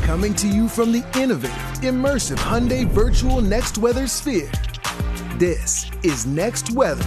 Coming to you from the innovative, immersive Hyundai Virtual Next Weather Sphere. This is Next Weather.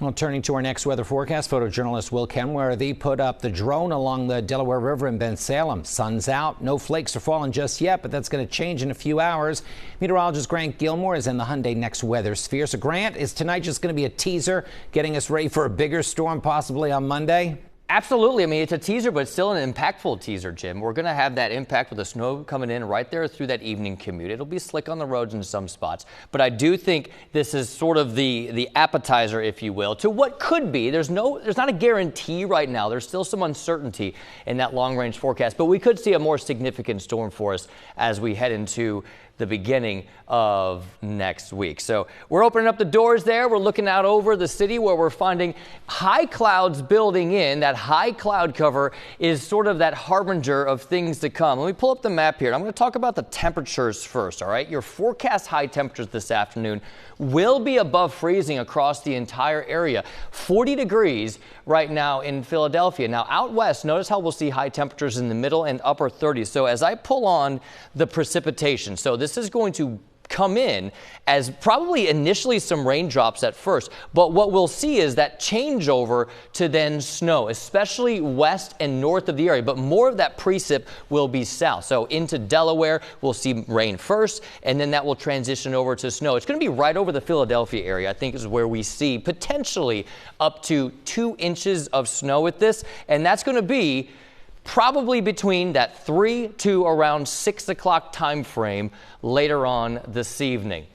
Well, turning to our next weather forecast, photojournalist Will Kenworthy put up the drone along the Delaware River in Bensalem. Sun's out, no flakes are falling just yet, but that's going to change in a few hours. Meteorologist Grant Gilmore is in the Hyundai Next Weather Sphere. So, Grant, is tonight just going to be a teaser, getting us ready for a bigger storm possibly on Monday? Absolutely. I mean, it's a teaser, but it's still an impactful teaser, Jim. We're going to have that impact with the snow coming in right there through that evening commute. It'll be slick on the roads in some spots, but I do think this is sort of the appetizer, if you will, to what could be. There's not a guarantee right now. There's still some uncertainty in that long-range forecast, but we could see a more significant storm for us as we head into the beginning of next week. So we're opening up the doors there. We're looking out over the city where we're finding high clouds building in. That high cloud cover is sort of that harbinger of things to come. Let me pull up the map here. I'm going to talk about the temperatures first, all right? Your forecast high temperatures this afternoon will be above freezing across the entire area. 40 degrees right now in Philadelphia. Now out west, notice how we'll see high temperatures in the middle and upper 30s. So as I pull on the precipitation, so this is going to come in as probably initially some raindrops at first, but what we'll see is that changeover to then snow, especially west and north of the area, but more of that precip will be south. So into Delaware, we'll see rain first, and then that will transition over to snow. It's going to be right over the Philadelphia area, I think, is where we see potentially up to 2 inches of snow with this, and that's going to be probably between that 3 to around 6 o'clock time frame later on this evening.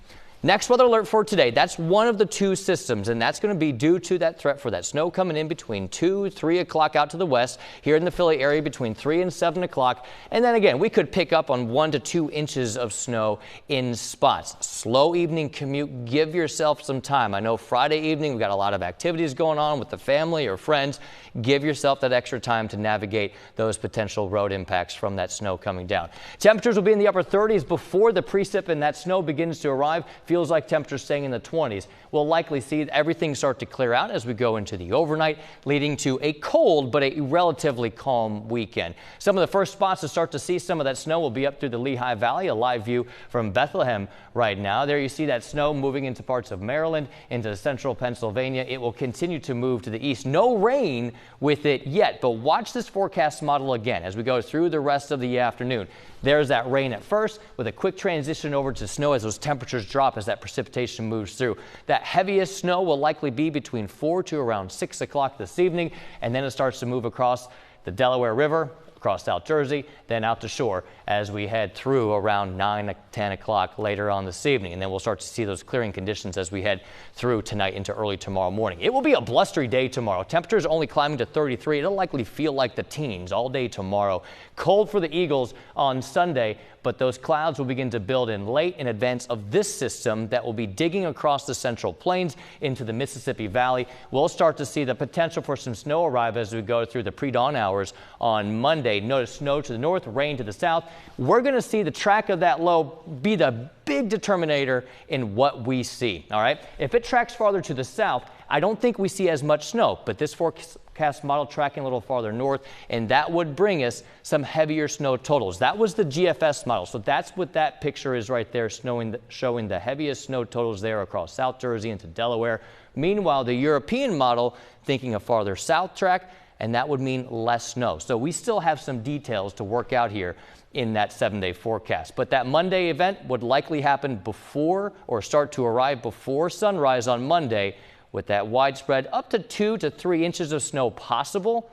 Next weather alert for today, that's one of the 2 systems, and that's going to be due to that threat for that snow coming in between 2, 3 o'clock out to the west, here in the Philly area between 3 and 7 o'clock. And then again, we could pick up on 1 to 2 inches of snow in spots. Slow evening commute, give yourself some time. I know Friday evening, we've got a lot of activities going on with the family or friends. Give yourself that extra time to navigate those potential road impacts from that snow coming down. Temperatures will be in the upper 30s before the precip and that snow begins to arrive. Feels like temperatures staying in the 20s. We'll likely see everything start to clear out as we go into the overnight, leading to a cold but a relatively calm weekend. Some of the first spots to start to see some of that snow will be up through the Lehigh Valley. A live view from Bethlehem right now. There you see that snow moving into parts of Maryland, into central Pennsylvania. It will continue to move to the east. No rain with it yet, but watch this forecast model again as we go through the rest of the afternoon. There's that rain at first with a quick transition over to snow as those temperatures drop as that precipitation moves through. That heaviest snow will likely be between 4 to around 6 o'clock this evening, and then it starts to move across the Delaware River, across South Jersey, then out to shore as we head through around 9, 10 o'clock later on this evening. And then we'll start to see those clearing conditions as we head through tonight into early tomorrow morning. It will be a blustery day tomorrow. Temperatures only climbing to 33. It'll likely feel like the teens all day tomorrow. Cold for the Eagles on Sunday, but those clouds will begin to build in late in advance of this system that will be digging across the central plains into the Mississippi Valley. We'll start to see the potential for some snow arrive as we go through the pre-dawn hours on Monday. Notice snow to the north, rain to the south. We're going to see the track of that low be the big determinator in what we see. All right. If it tracks farther to the south, I don't think we see as much snow, but this forecast model tracking a little farther north, and that would bring us some heavier snow totals. That was the GFS model. So that's what that picture is right there, showing the heaviest snow totals there across South Jersey into Delaware. Meanwhile, the European model thinking a farther south track, and that would mean less snow. So we still have some details to work out here in that 7-day forecast. But that Monday event would likely happen before or start to arrive before sunrise on Monday, with that widespread up to 2 to 3 inches of snow possible.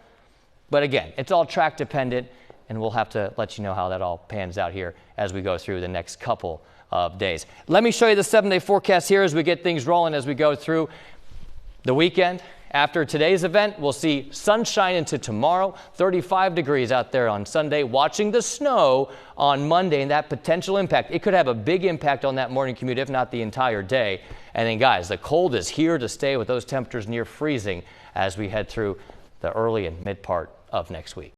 But again, it's all track dependent, and we'll have to let you know how that all pans out here as we go through the next couple of days. Let me show you the 7-day forecast here as we get things rolling as we go through the weekend. After today's event, we'll see sunshine into tomorrow, 35 degrees out there on Sunday, watching the snow on Monday and that potential impact. It could have a big impact on that morning commute, if not the entire day. And then, guys, the cold is here to stay with those temperatures near freezing as we head through the early and mid part of next week.